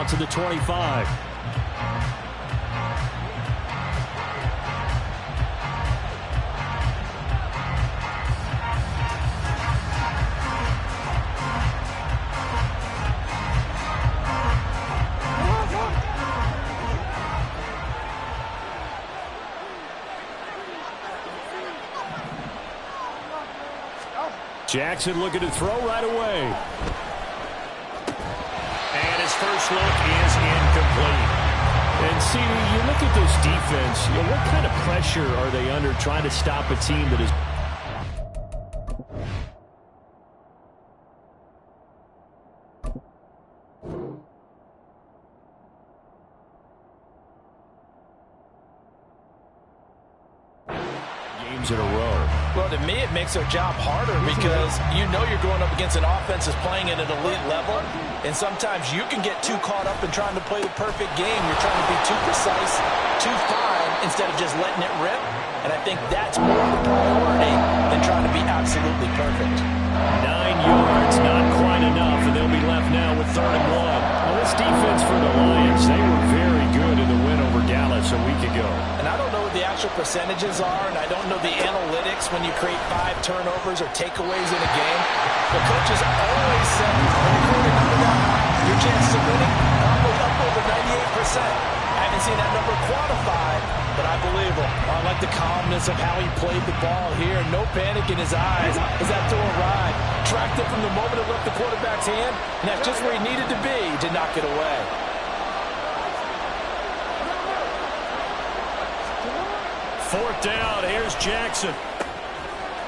out to the 25. Jackson looking to throw right away. And his first look is incomplete. And see, you look at this defense, what kind of pressure are they under trying to stop a team that is... games in a row. Well, to me, it makes their job harder because you know you're going up against an offense that's playing at an elite level, and sometimes you can get too caught up in trying to play the perfect game. You're trying to be too precise, too fine, instead of just letting it rip, and I think that's more of a priority than trying to be absolutely perfect. 9 yards, not quite enough, and they'll be left now with 3rd and 1. Well, this defense for the Lions, they were very good in the win over Dallas a week ago. And I don't know what the actual percentages are, and I don't know the analytics when you create 5 turnovers or takeaways in a game. The coaches always said when you create a number that high, your chances of winning probably up over 98%. I haven't seen that number quantified, but I believe him. I like the calmness of how he played the ball here. No panic in his eyes as that throw arrived. Tracked it from the moment it left the quarterback's hand, and that's just where he needed to be to knock it away. Fourth down, here's Jackson.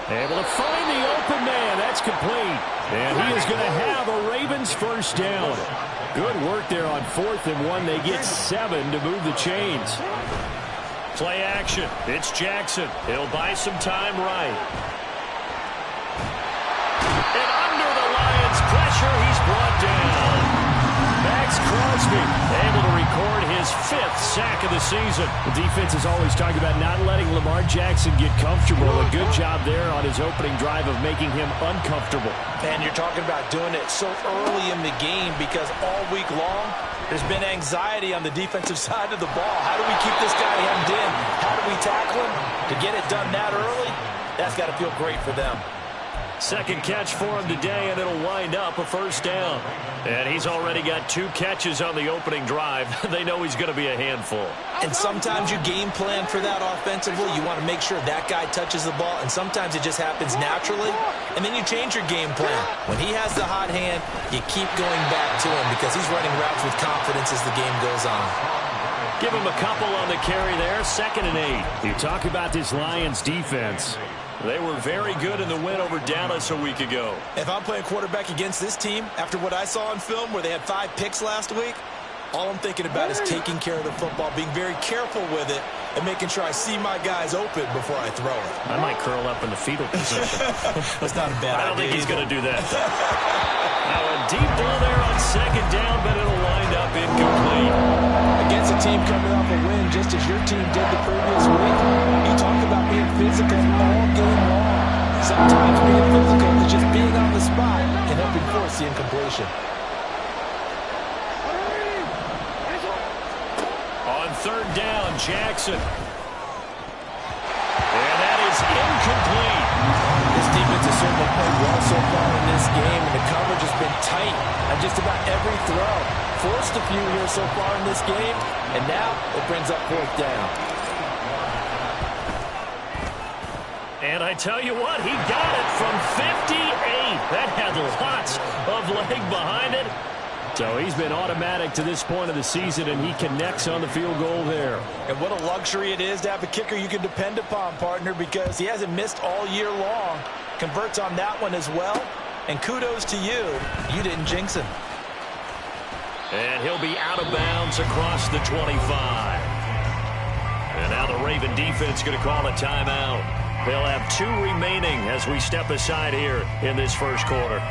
Able to find the open man. That's complete. And he is going to have a Ravens first down. Good work there on 4th and 1. They get 7 to move the chains. Play action. It's Jackson. He'll buy some time right. And under the Lions' pressure, he's brought down. Max Crosby able to record his 5th sack of the season. The defense is always talking about not letting Lamar Jackson get comfortable. A good job there on his opening drive of making him uncomfortable. And you're talking about doing it so early in the game because all week long there's been anxiety on the defensive side of the ball. How do we keep this guy hemmed in? How do we tackle him? To get it done that early, that's got to feel great for them. Second catch for him today, and it'll wind up a first down. And he's already got 2 catches on the opening drive. They know he's going to be a handful. And sometimes you game plan for that offensively. You want to make sure that guy touches the ball, and sometimes it just happens naturally. And then you change your game plan. When he has the hot hand, you keep going back to him because he's running routes with confidence as the game goes on. Give him a couple on the carry there. 2nd and 8. You talk about this Lions defense. They were very good in the win over Dallas a week ago. If I'm playing quarterback against this team, after what I saw on film where they had 5 picks last week, all I'm thinking about is taking care of the football, being very careful with it, and making sure I see my guys open before I throw it. I might curl up in the fetal position. That's not a bad idea. I don't think he's going to do that. Now a deep ball there on 2nd down, but it'll wind up incomplete. Against a team coming off a win, just as your team did the previous week, you talk about being physical all game long. Sometimes being physical is just being on the spot and helping force the incompletion. On 3rd down, Jackson. And that is incomplete. This defense has certainly played well so far in this game, and the coverage has been tight on just about every throw. Forced a few here so far in this game, and now it brings up 4th down. And I tell you what, he got it from 58. That had lots of leg behind it. So he's been automatic to this point of the season, and he connects on the field goal there. And what a luxury it is to have a kicker you can depend upon, partner, because he hasn't missed all year long. Converts on that one as well. And kudos to you. You didn't jinx him. And he'll be out of bounds across the 25. And now the Raven defense going to call a timeout. They'll have 2 remaining as we step aside here in this first quarter.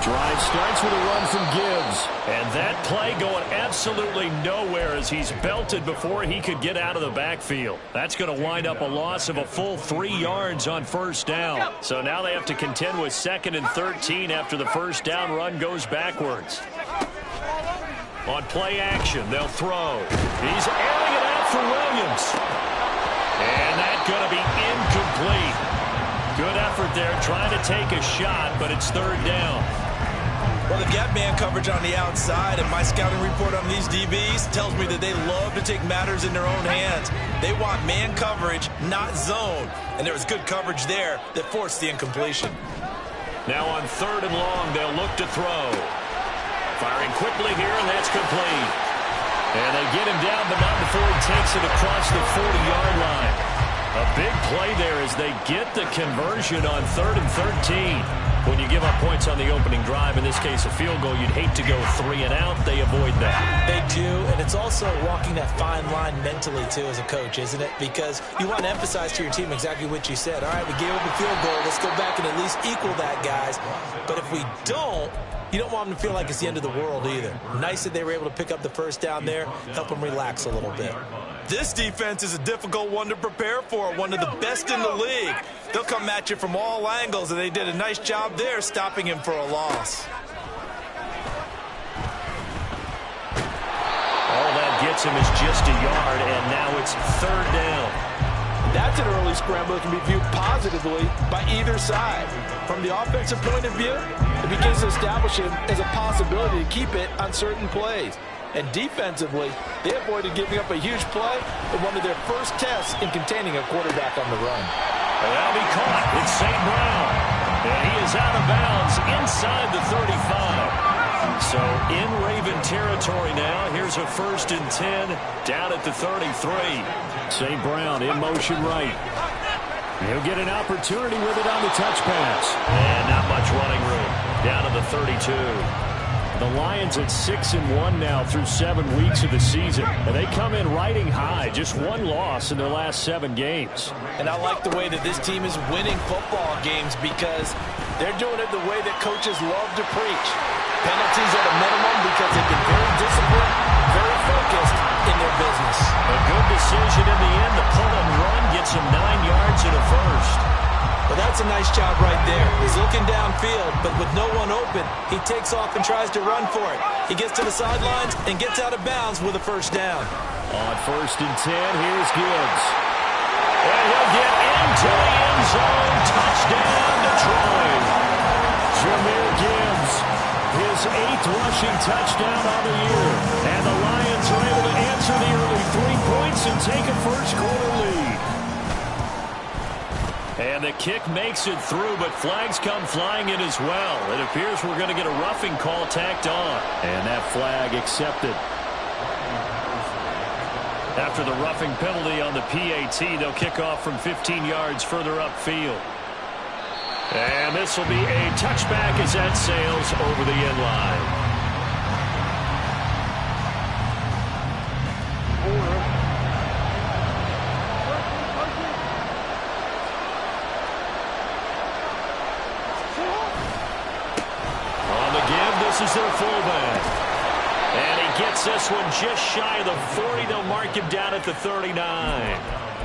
Drive it starts with a run from Gibbs. And that play going absolutely nowhere as he's belted before he could get out of the backfield. That's going to wind up a loss of a full 3 yards on first down. So now they have to contend with 2nd and 13 after the first down run goes backwards. On play action, they'll throw. He's airing it out for Williams. And that's going to be incomplete. Good effort there trying to take a shot, but it's 3rd down. Well, they've got man coverage on the outside, and my scouting report on these DBs tells me that they love to take matters in their own hands. They want man coverage, not zone. And there was good coverage there that forced the incompletion. Now on 3rd and long, they'll look to throw. Firing quickly here, and that's complete. And they get him down, but not before he takes it across the 40-yard line. A big play there as they get the conversion on 3rd and 13. When you give up points on the opening drive, in this case a field goal, you'd hate to go 3 and out. They avoid that. They do, and it's also walking that fine line mentally, too, as a coach, isn't it? Because you want to emphasize to your team exactly what you said. All right, we gave up a field goal. Let's go back and at least equal that, guys. But if we don't, you don't want them to feel like it's the end of the world either. Nice that they were able to pick up the first down there, help them relax a little bit. This defense is a difficult one to prepare for, one of the best in the league. They'll come at you from all angles, and they did a nice job there stopping him for a loss. All that gets him is just a yard, and now it's 3rd down. That's an early scramble that can be viewed positively by either side. From the offensive point of view, it begins to establish him as a possibility to keep it on certain plays. And defensively, they avoided giving up a huge play in one of their first tests in containing a quarterback on the run. That'll be caught. It's St. Brown. And he is out of bounds inside the 35. So in Raven territory now. Here's a 1st and 10 down at the 33. St. Brown in motion right. He'll get an opportunity with it on the touch pass. And not much running room. Down to the 32. The Lions at 6-1 now through 7 weeks of the season. And they come in riding high. Just 1 loss in their last 7 games. And I like the way that this team is winning football games because they're doing it the way that coaches love to preach. Penalties at a minimum because they've been very disciplined, very focused in their business. A good decision in the end. The pull and run gets him 9 yards and a first. Well, that's a nice job right there. He's looking downfield, but with no one open, he takes off and tries to run for it. He gets to the sidelines and gets out of bounds with a first down. On 1st and 10, here's Gibbs. And he'll get into the end zone. Touchdown, Detroit. Jahmyr Gibbs, his 8th rushing touchdown on the year. And the Lions are able to answer the early 3 points and take a first-quarter lead. And the kick makes it through, but flags come flying in as well. It appears we're going to get a roughing call tacked on. And that flag accepted. After the roughing penalty on the PAT, they'll kick off from 15 yards further upfield. And this will be a touchback as that sails over the end line. This is their fullback. And he gets this one just shy of the 40. They'll mark him down at the 39.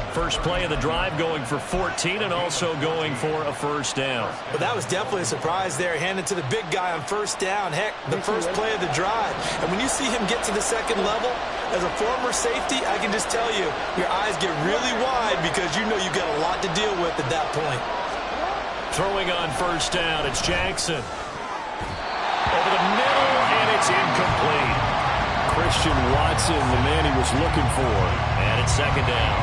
First play of the drive going for 14 and also going for a first down. Well, that was definitely a surprise there. Handed to the big guy on first down. Heck, the first play of the drive. And when you see him get to the second level, as a former safety, I can just tell you, your eyes get really wide because you know you've got a lot to deal with at that point. Throwing on first down, it's Jackson. Over the middle, and it's incomplete. Christian Watson, the man he was looking for. And it's second down.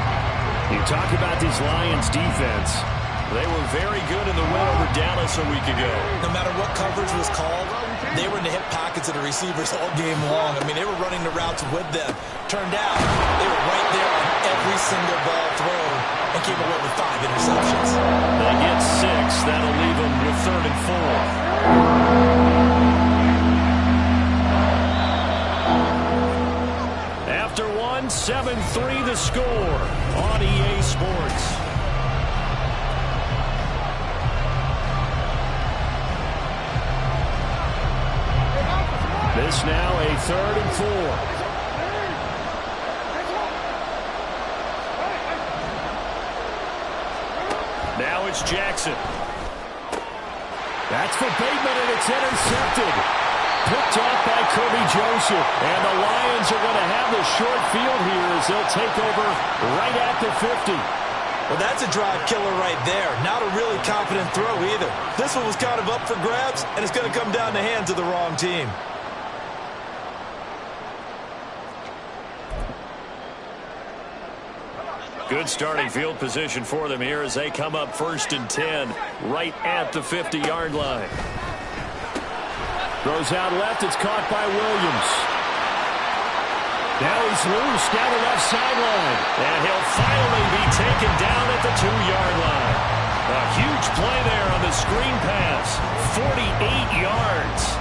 You talk about this Lions defense. They were very good in the win over Dallas a week ago. No matter what coverage was called, they were in the hip pockets of the receivers all game long. I mean, they were running the routes with them. Turned out, they were right there on every single ball thrown and came away with 5 interceptions. They get 6. That'll leave them with 3rd and 4. After 7-3 the score on EA Sports. It's now a 3rd and 4. Now it's Jackson. That's for Bateman, and it's intercepted. Picked off by Kirby Joseph. And the Lions are going to have the short field here as they'll take over right at the 50. Well, that's a drive killer right there. Not a really confident throw either. This one was kind of up for grabs, and it's going to come down the hands of the wrong team. Good starting field position for them here as they come up 1st and 10 right at the 50-yard line. Throws out left. It's caught by Williams. Now he's loose down the left sideline. And he'll finally be taken down at the 2-yard line. A huge play there on the screen pass. 48 yards.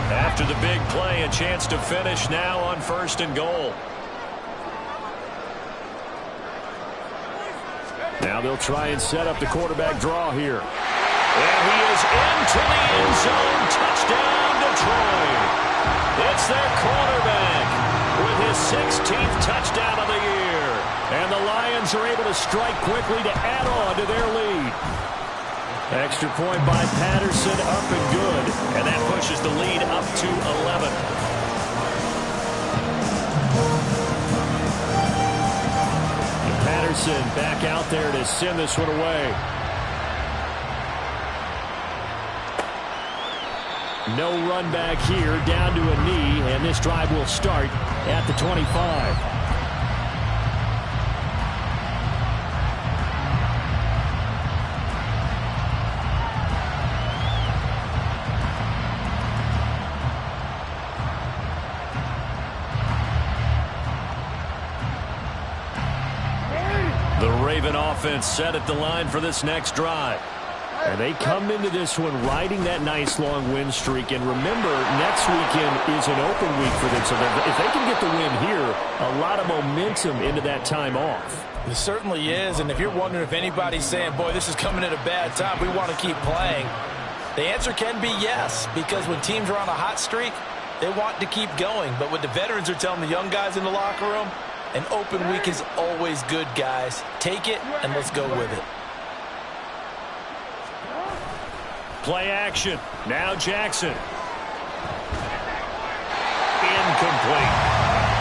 After the big play, a chance to finish now on 1st and goal. Now they'll try and set up the quarterback draw here. And he is into the end zone. Touchdown, Detroit. It's their quarterback with his 16th touchdown of the year. And the Lions are able to strike quickly to add on to their lead. Extra point by Patterson, up and good. And that pushes the lead up to 11. And Patterson back out there to send this one away. No run back here, down to a knee, and this drive will start at the 25. Offense set at the line for this next drive. And they come into this one riding that nice long win streak. And remember, next weekend is an open week for them. So if they can get the win here, a lot of momentum into that time off. It certainly is. And if you're wondering if anybody's saying, boy, this is coming at a bad time, we want to keep playing, the answer can be yes. Because when teams are on a hot streak, they want to keep going. But what the veterans are telling the young guys in the locker room, an open week is always good, guys. Take it, and let's go with it. Play action. Now Jackson. Incomplete.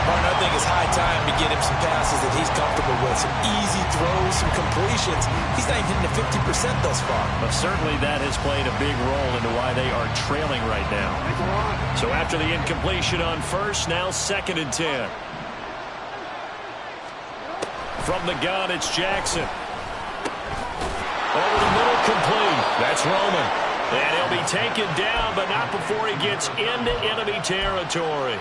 Martin, I think it's high time to get him some passes that he's comfortable with. Some easy throws, some completions. He's not even hitting the 50% thus far. But certainly that has played a big role into why they are trailing right now. So after the incompletion on 1st, now 2nd and 10. From the gun, it's Jackson. Over the middle, complete. That's Roman. And he'll be taken down, but not before he gets into enemy territory.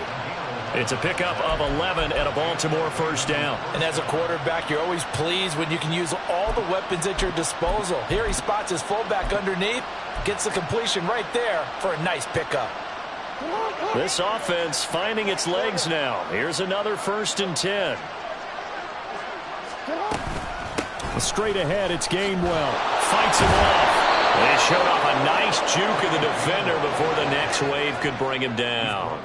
It's a pickup of 11 and a Baltimore 1st down. And as a quarterback, you're always pleased when you can use all the weapons at your disposal. Here he spots his fullback underneath, gets the completion right there for a nice pickup. This offense finding its legs now. Here's another 1st and 10. Straight ahead, it's Gainwell. Fights him off. They showed off a nice juke of the defender before the next wave could bring him down.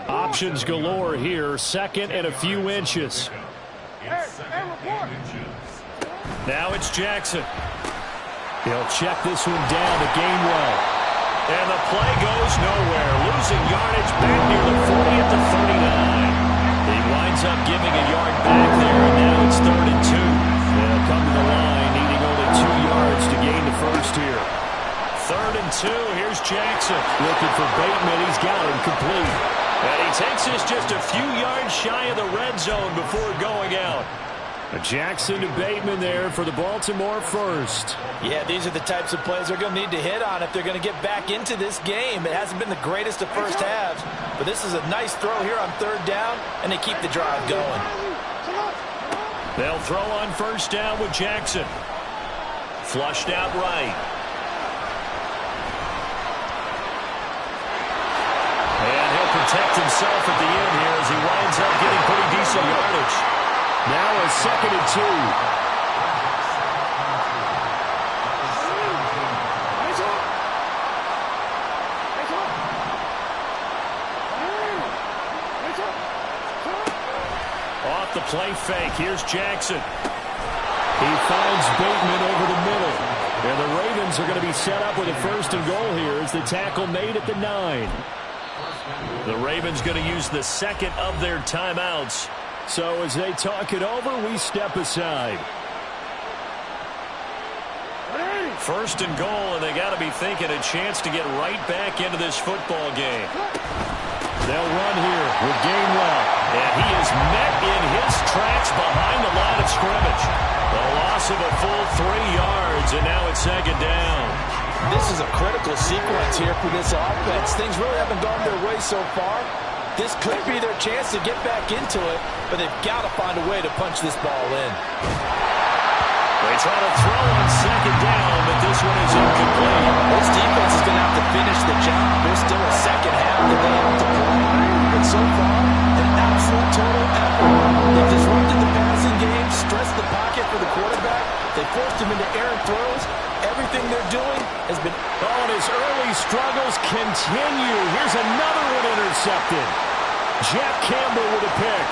Options galore here. 2nd and a few inches. Now it's Jackson. He'll check this one down to Gainwell. And the play goes nowhere. Losing yardage back near the 40 at the 39. He winds up giving a yard back there, and now it's 3rd and 2. They'll come to the line, needing only 2 yards to gain the 1st here. 3rd and 2, here's Jackson. Looking for Bateman, he's got him complete. And he takes this just a few yards shy of the red zone before going out. Jackson to Bateman there for the Baltimore 1st. Yeah, these are the types of plays they're going to need to hit on if they're going to get back into this game. It hasn't been the greatest of first halves, but this is a nice throw here on 3rd down, and they keep the drive going. They'll throw on 1st down with Jackson. Flushed out right. And he'll protect himself at the end here as he winds up getting pretty decent yardage. Now a 2nd and 2. Off the play fake, here's Jackson. He finds Bateman over the middle. And the Ravens are going to be set up with a 1st and goal here as the tackle made at the 9. The Ravens going to use the 2nd of their timeouts. So as they talk it over, we step aside. 1st and goal, and they got to be thinking a chance to get right back into this football game. They'll run here with Gainwell. And he is met in his tracks behind the line of scrimmage. The loss of a full 3 yards, and now it's 2nd down. This is a critical sequence here for this offense. Things really haven't gone their way so far. This could be their chance to get back into it, but they've got to find a way to punch this ball in. They try to throw on 2nd down, but this one is incomplete. This defense is going to have to finish the job. There's still a 2nd half that they have to play. But so far, an absolute total effort. They've disrupted the passing game, stressed the pocket for the quarterback. They forced him into errant throws. Everything they're doing has been... Oh, and his early struggles continue. Here's another one intercepted. Jeff Campbell with a pick.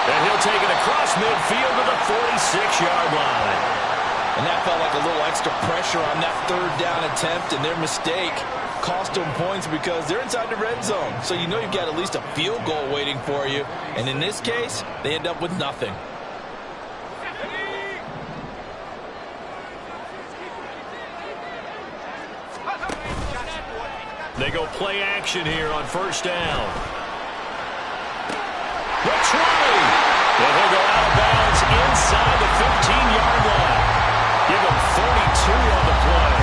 And he'll take it across midfield to the 46-yard line. And that felt like a little extra pressure on that 3rd down attempt, and their mistake cost them points because they're inside the red zone. So you know you've got at least a field goal waiting for you. And in this case, they end up with nothing. They go play action here on 1st down. The 20. And he'll go out of bounds inside the 15-yard line. Give him 32 on the play.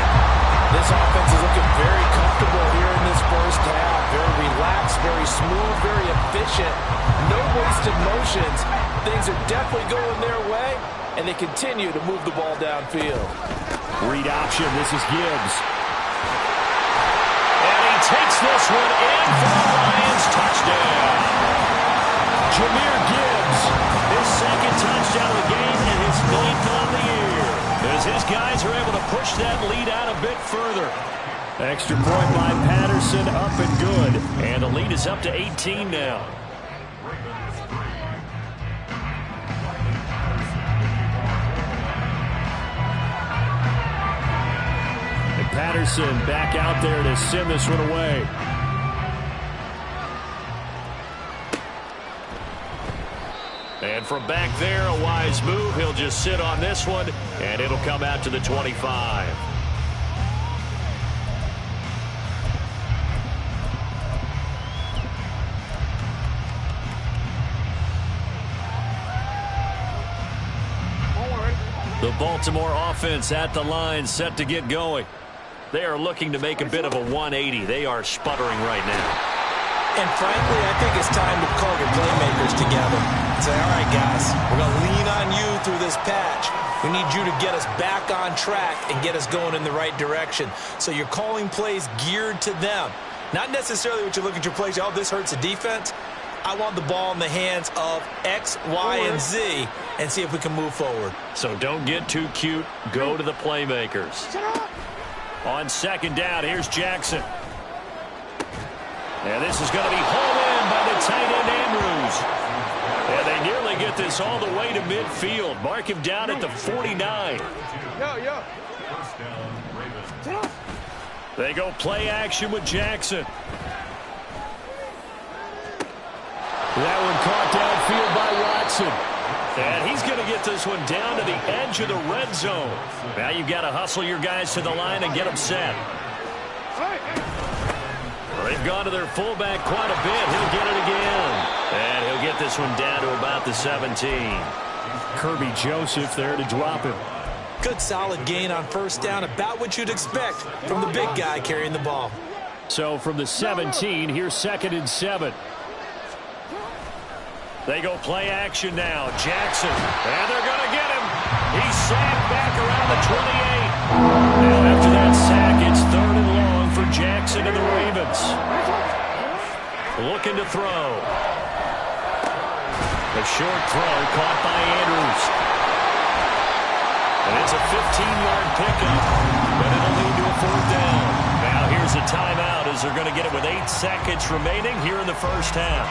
This offense is looking very comfortable here in this 1st half. Very relaxed, very smooth, very efficient. No wasted motions. Things are definitely going their way, and they continue to move the ball downfield. Read option. This is Gibbs. Takes this one in for the Lions. Touchdown. Jahmyr Gibbs, his 2nd touchdown of the game and his 9th on the year. As his guys are able to push that lead out a bit further. Extra point by Patterson, up and good. And the lead is up to 18 now. Patterson back out there to send this one away. And from back there, a wise move. He'll just sit on this one, and it'll come out to the 25. The Baltimore offense at the line, set to get going. They are looking to make a bit of a 180. They are sputtering right now. And frankly, I think it's time to call your playmakers together. Say, all right, guys, we're going to lean on you through this patch. We need you to get us back on track and get us going in the right direction. So you're calling plays geared to them. Not necessarily what you look at your plays, oh, this hurts the defense. I want the ball in the hands of X, Y, and Z and see if we can move forward. So don't get too cute. Go to the playmakers. On 2nd down, here's Jackson. And this is going to be hauled in by the tight end Andrews. And they nearly get this all the way to midfield. Mark him down at the 49. They go play action with Jackson. That one caught downfield by Watson. And he's going to get this one down to the edge of the red zone. Now you've got to hustle your guys to the line and get them set. Well, they've gone to their fullback quite a bit. He'll get it again. And he'll get this one down to about the 17. Kirby Joseph there to drop him. Good solid gain on 1st down, about what you'd expect from the big guy carrying the ball. So from the 17, here's 2nd and 7. They go play action now. Jackson. And they're going to get him. He's sacked back around the 28. Now after that sack, it's 3rd and long for Jackson and the Ravens. Looking to throw. A short throw caught by Andrews. And it's a 15-yard pickup. But it'll lead to a 4th down. Now here's a timeout as they're going to get it with 8 seconds remaining here in the 1st half.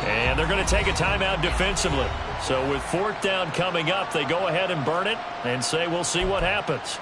And And they're going to take a timeout defensively. So with fourth down coming up, they go ahead and burn it and say we'll see what happens.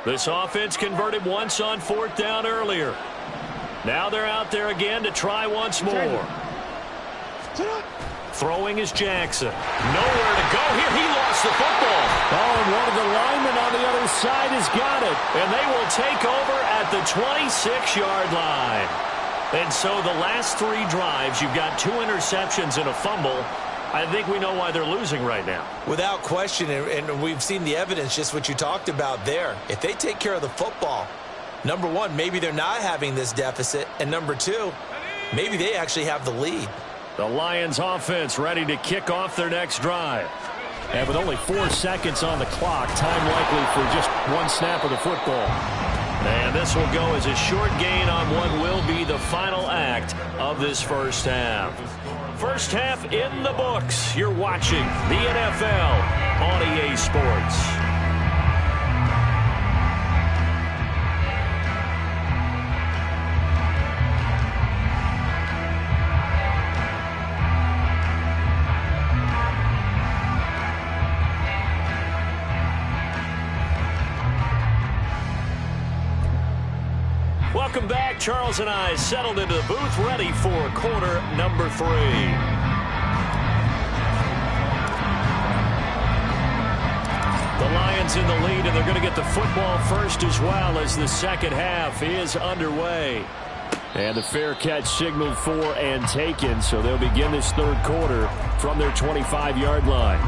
This offense converted once on fourth down earlier. Now they're out there again to try once more. Throwing is Jackson. Nowhere to go here. He lost the football. Oh, and one of the linemen on the other side has got it. And they will take over at the 26-yard line. And so the last three drives, you've got 2 interceptions and a fumble. I think we know why they're losing right now. Without question, and we've seen the evidence, just what you talked about there. If they take care of the football, number one, maybe they're not having this deficit. And number two, maybe they actually have the lead. The Lions offense ready to kick off their next drive. And with only 4 seconds on the clock, time likely for just one snap of the football. And this will go as a short gain on what will be the final act of this first half. First half in the books. You're watching the NFL on EA Sports. Welcome back. Charles and I settled into the booth, ready for quarter number 3. The Lions in the lead, and they're going to get the football first as well as the second half is underway. And the fair catch signaled for and taken, so they'll begin this third quarter from their 25-yard line.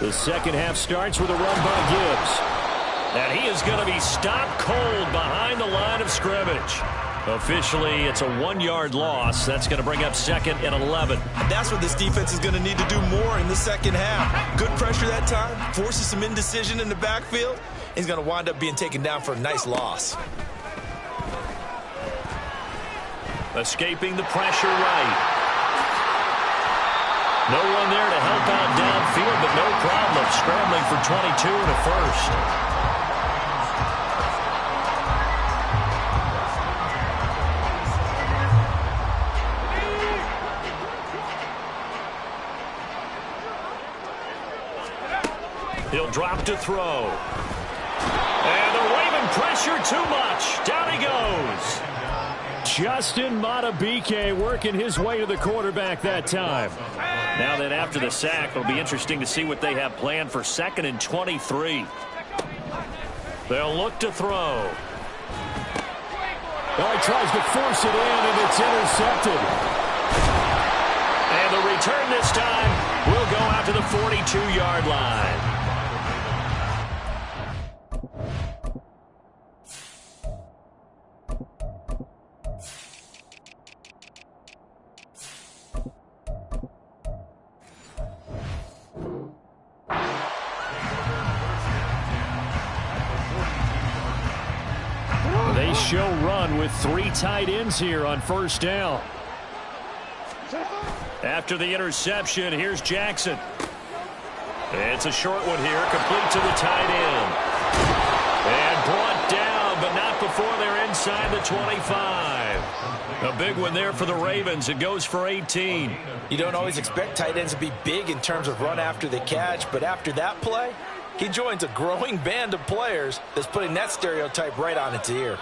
The second half starts with a run by Gibbs. And he is going to be stopped cold behind the line of scrimmage. Officially, it's a 1-yard loss. That's going to bring up 2nd and 11. That's what this defense is going to need to do more in the second half. Good pressure that time, forces some indecision in the backfield. He's going to wind up being taken down for a nice loss. Escaping the pressure right. No one there to help out downfield, but no problem scrambling for 22 and a first. He'll drop to throw. And they're waving pressure too much. Down he goes. Justin Madubuike working his way to the quarterback that time. Now that after the sack, it'll be interesting to see what they have planned for 2nd and 23. They'll look to throw. Oh, he tries to force it in, and it's intercepted. And the return this time will go out to the 42-yard line. They show run with 3 tight ends here on first down. After the interception, here's Jackson. It's a short one here, complete to the tight end. And brought down, but not before they're inside the 25. A big one there for the Ravens. It goes for 18. You don't always expect tight ends to be big in terms of run after the catch, but after that play, he joins a growing band of players that's putting that stereotype right on its ear.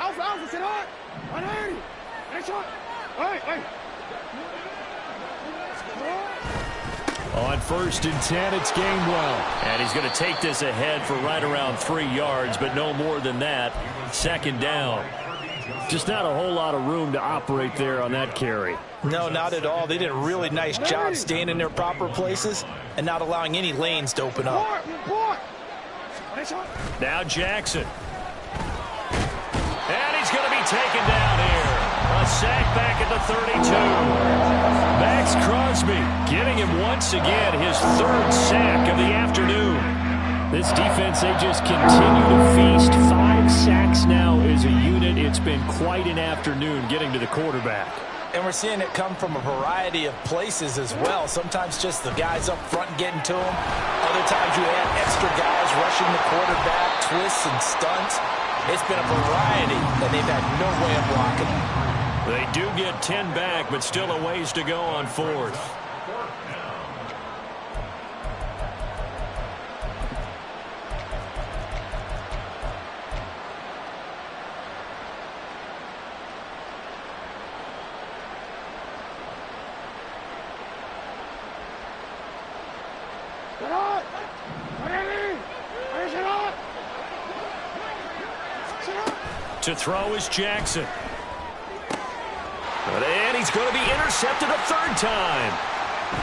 On 1st and 10, it's Gainwell. And he's going to take this ahead for right around 3 yards, but no more than that. 2nd down. Just not a whole lot of room to operate there on that carry. No, not at all. They did a really nice job staying in their proper places and not allowing any lanes to open up. Now Jackson. And he's going to be taken down here. A sack back at the 32. Max Crosby getting him once again his third sack of the afternoon. This defense, they just continue to feast. 5 sacks now as a unit. It's been quite an afternoon getting to the quarterback. And we're seeing it come from a variety of places as well. Sometimes just the guys up front getting to him. Other times you had extra guys rushing the quarterback, twists and stunts. It's been a variety, and they've had no way of blocking them. They do get 10 back, but still a ways to go on 4th. To throw is Jackson. And he's going to be intercepted a third time.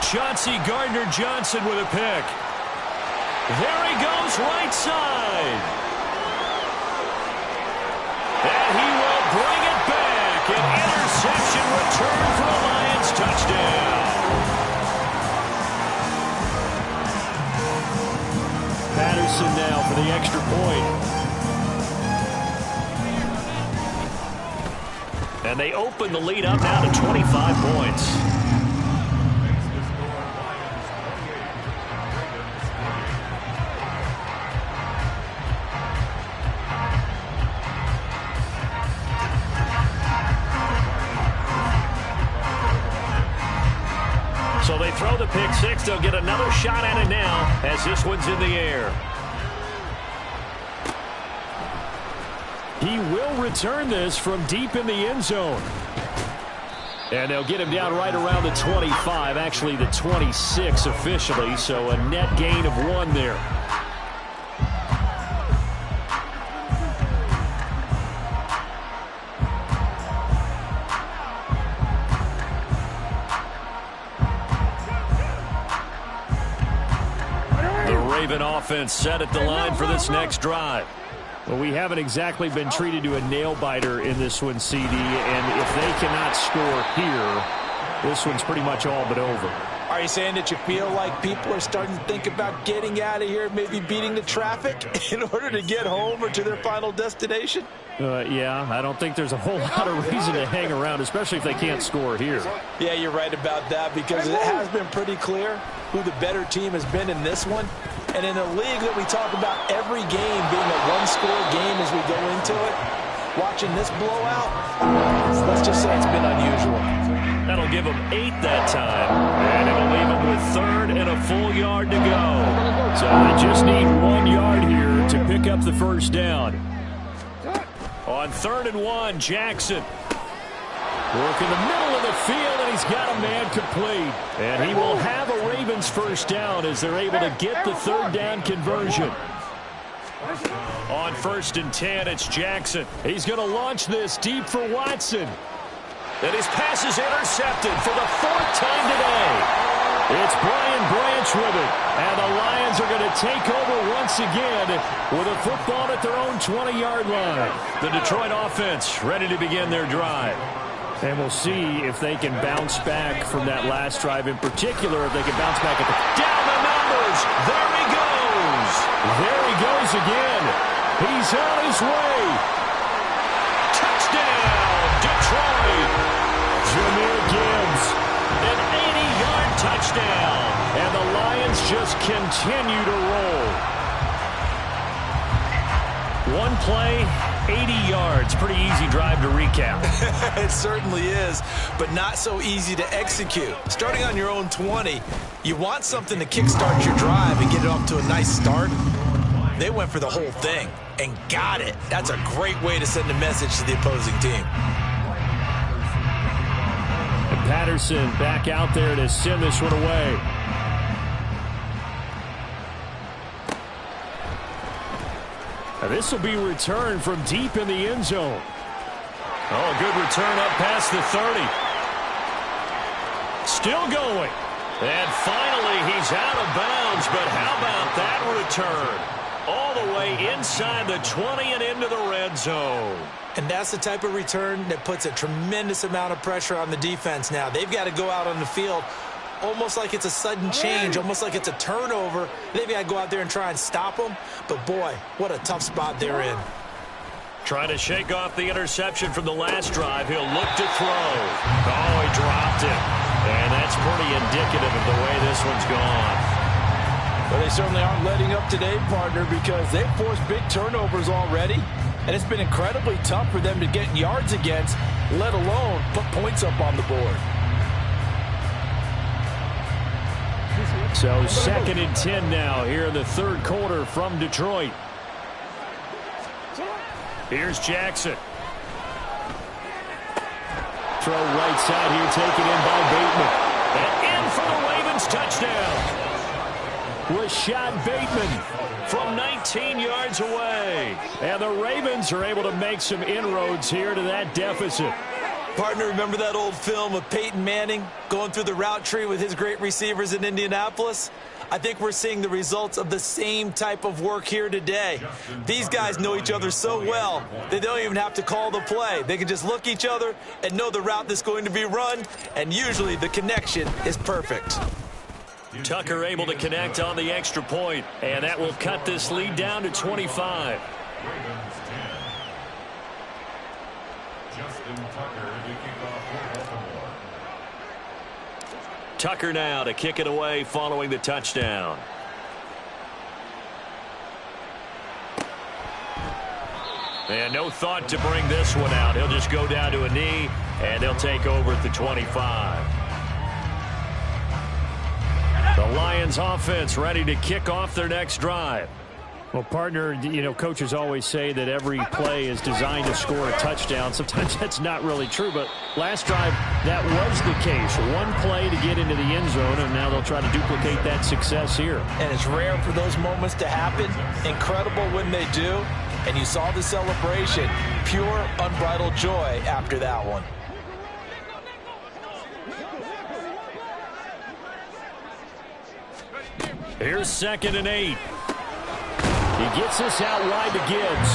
Chauncey Gardner-Johnson with a pick. There he goes, right side. And he will bring it back. An interception return for a Lions touchdown. Patterson now for the extra point. And they open the lead up now to 25 points. So they throw the pick six. They'll get another shot at it now as this one's in the air. He will return this from deep in the end zone. And they'll get him down right around the 25, actually the 26 officially, so a net gain of 1 there. The Raven offense set at the line for this next drive. Well, we haven't exactly been treated to a nail-biter in this one, CD, and if they cannot score here, this one's pretty much all but over. Are you saying that you feel like people are starting to think about getting out of here, maybe beating the traffic in order to get home or to their final destination? Yeah, I don't think there's a whole lot of reason to hang around, especially if they can't score here. Yeah, you're right about that, because it has been pretty clear who the better team has been in this one. And in a league that we talk about every game being a one-score game as we go into it, watching this blowout, let's just say it's been unusual. That'll give them 8 that time, and it'll leave them with 3rd and a full yard to go. So they just need 1 yard here to pick up the first down. On 3rd and 1, Jackson. Work in the middle of the field, and he's got a man complete. And he will have a Ravens first down as they're able to get the 3rd down conversion. On 1st and 10, it's Jackson. He's going to launch this deep for Watson. And his pass is intercepted for the 4th time today. It's Brian Branch with it. And the Lions are going to take over once again with a football at their own 20-yard line. The Detroit offense ready to begin their drive. And we'll see if they can bounce back from that last drive in particular, if they can bounce back at the... Down the numbers! There he goes! There he goes again. He's on his way. Touchdown, Detroit! Jahmyr Gibbs, an 80-yard touchdown. And the Lions just continue to roll. One play, 80 yards. Pretty easy drive to recap. It certainly is, but not so easy to execute. Starting on your own 20, you want something to kickstart your drive and get it off to a nice start. They went for the whole thing and got it. That's a great way to send a message to the opposing team. And Patterson back out there to send this one away. This will be returned from deep in the end zone. Oh, good return up past the 30. Still going. And finally, he's out of bounds, but how about that return? all the way inside the 20 and into the red zone. And that's the type of return that puts a tremendous amount of pressure on the defense now. They've got to go out on the field almost like it's a sudden change, almost like it's a turnover. They've got to go out there and try and stop them. But, boy, what a tough spot they're in. Trying to shake off the interception from the last drive. He'll look to throw. Oh, he dropped it. And that's pretty indicative of the way this one's gone. Well, they certainly aren't letting up today, partner, because they've forced big turnovers already. And it's been incredibly tough for them to get yards against, let alone put points up on the board. So 2nd and 10 now here in the third quarter from Detroit. Here's Jackson. Throw right side here, taken in by Bateman. And in for the Ravens touchdown. Rashad Bateman from 19 yards away. And the Ravens are able to make some inroads here to that deficit. Partner, remember that old film of Peyton Manning going through the route tree with his great receivers in Indianapolis? I think we're seeing the results of the same type of work here today. These guys know each other so well, they don't even have to call the play. They can just look each other and know the route that's going to be run, and usually the connection is perfect. Tucker able to connect on the extra point, and that will cut this lead down to 25. Tucker now to kick it away following the touchdown. And no thought to bring this one out. He'll just go down to a knee, and they'll take over at the 25. The Lions offense ready to kick off their next drive. Well, partner, you know, coaches always say that every play is designed to score a touchdown. Sometimes that's not really true, but last drive, that was the case. One play to get into the end zone, and now they'll try to duplicate that success here. And it's rare for those moments to happen. Incredible when they do. And you saw the celebration. Pure, unbridled joy after that one. Here's 2nd and 8. He gets this out wide to Gibbs.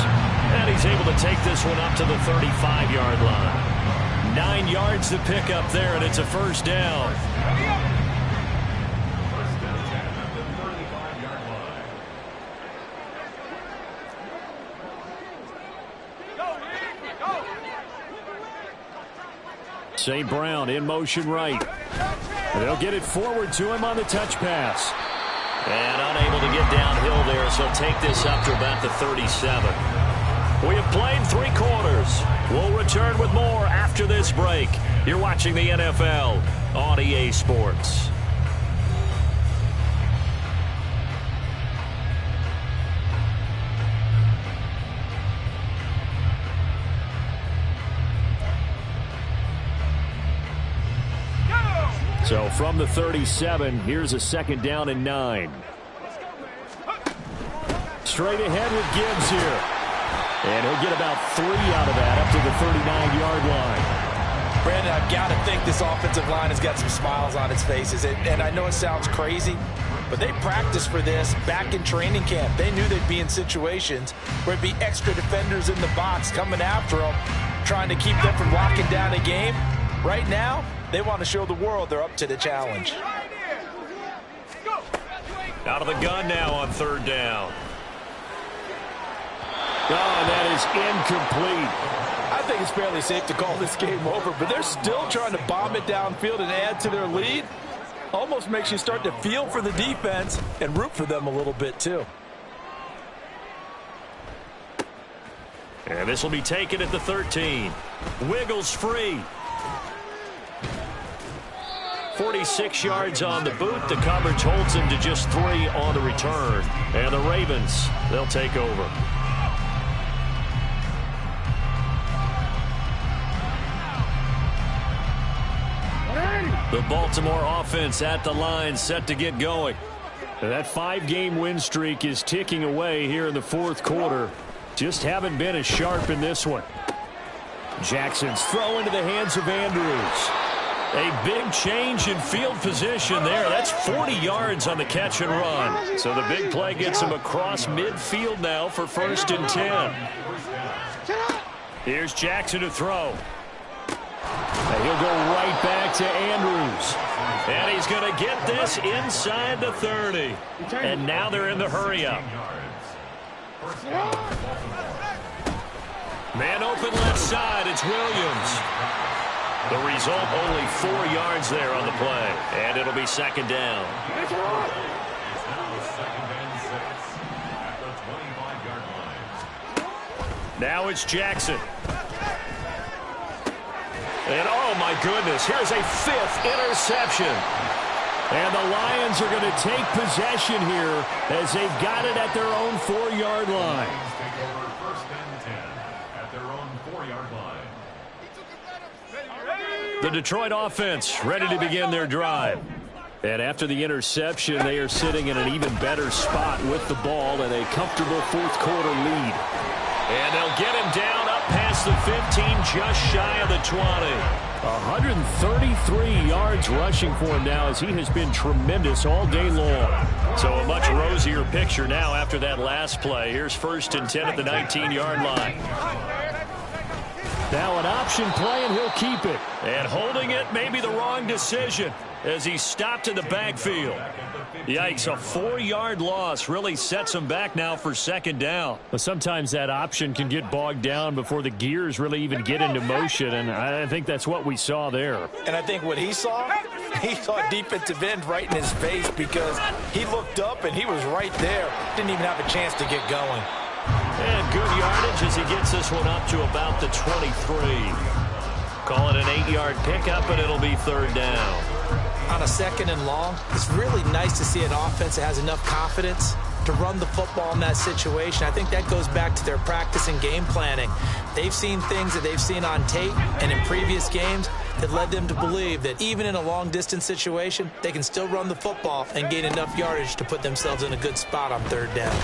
And he's able to take this one up to the 35-yard line. 9 yards to pick up there, and it's a first down. St. Brown in motion right. They'll get it forward to him on the touch pass. And unable to get downhill there, so take this up to about the 37. We have played 3 quarters. We'll return with more after this break. You're watching the NFL on EA Sports. So from the 37, here's a 2nd down and 9. Straight ahead with Gibbs here. And he'll get about 3 out of that up to the 39-yard line. Brandon, I've got to think this offensive line has got some smiles on its faces. And I know it sounds crazy, but they practiced for this back in training camp. They knew they'd be in situations where it'd be extra defenders in the box coming after them, trying to keep them from locking down a game. Right now, they want to show the world they're up to the challenge. Out of the gun now on 3rd down. Oh, and that is incomplete. I think it's fairly safe to call this game over, but they're still trying to bomb it downfield and add to their lead. Almost makes you start to feel for the defense and root for them a little bit, too. And this will be taken at the 13. Wiggles free. 46 yards on the boot. The coverage holds him to just 3 on the return. And the Ravens, they'll take over. The Baltimore offense at the line, set to get going. That 5-game win streak is ticking away here in the 4th quarter. Just haven't been as sharp in this one. Jackson's throw into the hands of Andrews. A big change in field position there. That's 40 yards on the catch and run. So the big play gets him across midfield now for 1st and 10. Here's Jackson to throw. And he'll go right back to Andrews. And he's going to get this inside the 30. And now they're in the hurry-up. Man open left side. It's Williams. The result, only 4 yards there on the play. And it'll be 2nd down. Now it's Jackson. And oh my goodness, here's a 5th interception. And the Lions are going to take possession here as they've got it at their own 4-yard line. The Detroit offense ready to begin their drive. And after the interception, they are sitting in an even better spot with the ball and a comfortable 4th quarter lead. And they'll get him down up past the 15, just shy of the 20. 133 yards rushing for him now as he has been tremendous all day long. So a much rosier picture now after that last play. Here's 1st and 10 at the 19-yard line. Now an option play, and he'll keep it. And holding it may be the wrong decision as he stopped in the backfield. Yikes, a 4-yard loss really sets him back now for 2nd down. But sometimes that option can get bogged down before the gears really even get into motion, and I think that's what we saw there. And I think what he saw defensive end right in his face because he looked up and he was right there. Didn't even have a chance to get going. And good yardage as he gets this one up to about the 23. Call it an 8-yard pickup, and it'll be 3rd down. On a 2nd and long, it's really nice to see an offense that has enough confidence to run the football in that situation. I think that goes back to their practice and game planning. They've seen things that they've seen on tape and in previous games that led them to believe that even in a long-distance situation, they can still run the football and gain enough yardage to put themselves in a good spot on 3rd down.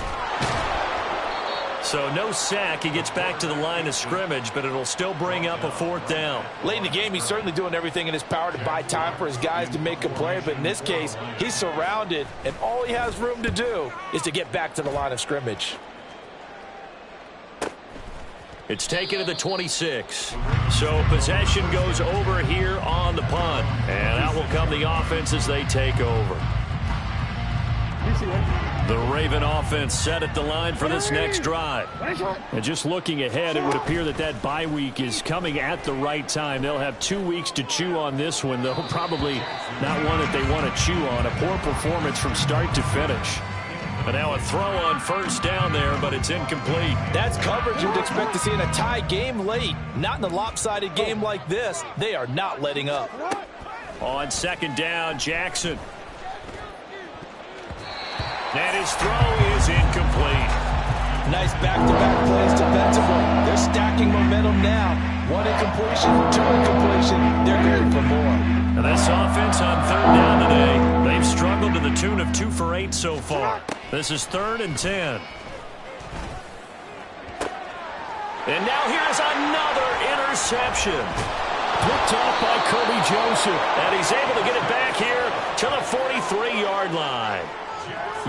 So no sack. He gets back to the line of scrimmage, but it'll still bring up a 4th down. Late in the game, he's certainly doing everything in his power to buy time for his guys to make a play. But in this case, he's surrounded, and all he has room to do is to get back to the line of scrimmage. It's taken to the 26. So possession goes over here on the punt. And out will come the offense as they take over. The Raven offense set at the line for this next drive. And just looking ahead, it would appear that that bye week is coming at the right time. They'll have 2 weeks to chew on this one, though probably not one that they want to chew on. A poor performance from start to finish. But now a throw on 1st down there, but it's incomplete. That's coverage you'd expect to see in a tie game late. Not in a lopsided game like this. They are not letting up. On 2nd down, Jackson. And his throw is incomplete. Nice back-to-back plays defensively. They're stacking momentum now. 1 incompletion, 2 incompletion. They're going for more. And this offense on 3rd down today, they've struggled to the tune of 2 for 8 so far. This is 3rd and 10. And now here's another interception. Picked off by Kirby Joseph. And he's able to get it back here to the 43-yard line.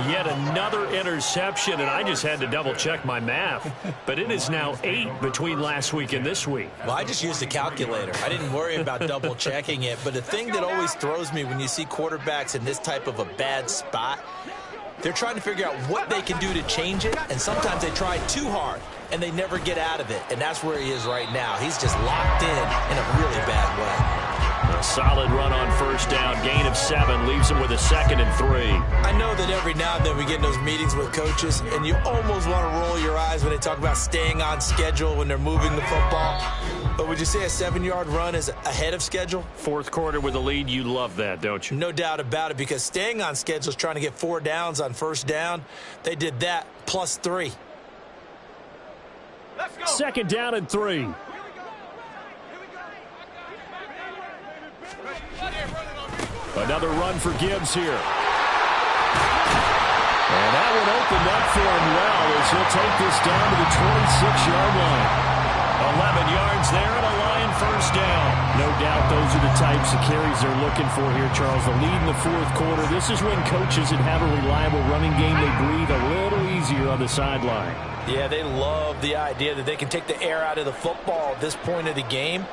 Yet another interception, and I just had to double-check my math. But it is now 8 between last week and this week. Well, I just used a calculator. I didn't worry about double-checking it. But the thing that always throws me when you see quarterbacks in this type of a bad spot, they're trying to figure out what they can do to change it, and sometimes they try too hard, and they never get out of it. And that's where he is right now. He's just locked in a really bad way. A solid run on 1st down. Gain of 7 leaves him with a 2nd and 3. I know that every now and then we get in those meetings with coaches, and you almost want to roll your eyes when they talk about staying on schedule when they're moving the football. But would you say a 7-yard run is ahead of schedule? 4th quarter with a lead, you love that, don't you? No doubt about it, because staying on schedule is trying to get 4 downs on 1st down. They did that plus 3. Let's go. 2nd down and 3. Another run for Gibbs here. And that one opened up for him well as he'll take this down to the 26-yard line. 11 yards there and a line first down. No doubt those are the types of carries they're looking for here, Charles. The lead in the fourth quarter. This is when coaches that have a reliable running game, they breathe a little easier on the sideline. Yeah, they love the idea that they can take the air out of the football at this point of the game.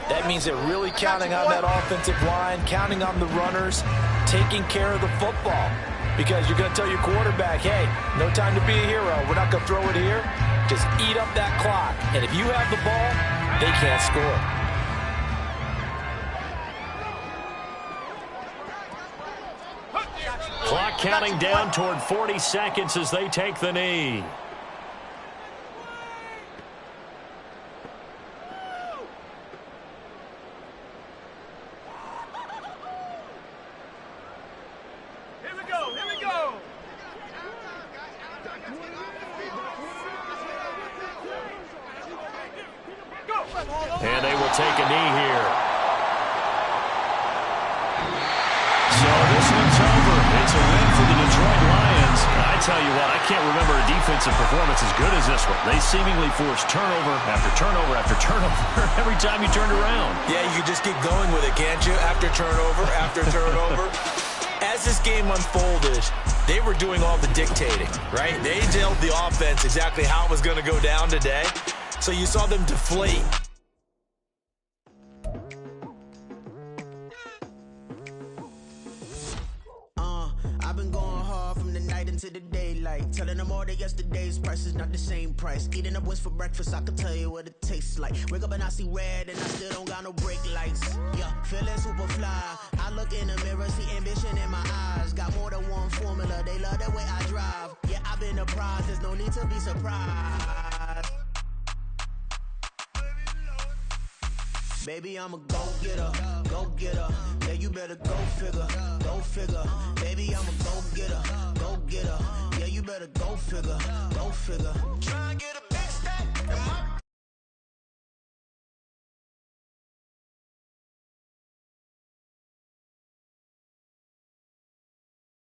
That means they're really counting on that offensive line, counting on the runners, taking care of the football. Because you're going to tell your quarterback, hey, no time to be a hero. We're not going to throw it here. Just eat up that clock. And if you have the ball, they can't score. Clock counting down toward 40 seconds as they take the knee. And they will take a knee here. So this one's over. It's a win for the Detroit Lions. I tell you what, I can't remember a defensive performance as good as this one. They seemingly forced turnover after turnover after turnover every time you turned around. Yeah, you can just keep going with it, can't you? After turnover, after turnover. As this game unfolded, they were doing all the dictating, right? They told the offense exactly how it was going to go down today. So you saw them deflate. I've been going hard from the night into the daylight, telling them all that yesterday's price is not the same price. Eating up what's for breakfast, I can tell you what it tastes like. Wake up and I see red and I still don't got no brake lights. Yeah, feeling super fly. I look in the mirror, see ambition in my eyes. Got more than one formula, they love the way I drive. Yeah, I've been a prize, there's no need to be surprised. Baby, I'm a go-getter, go-getter. Yeah, you better go figure, go figure. Baby, I'm a go-getter, go-getter. Yeah, you better go figure, go figure. Try and get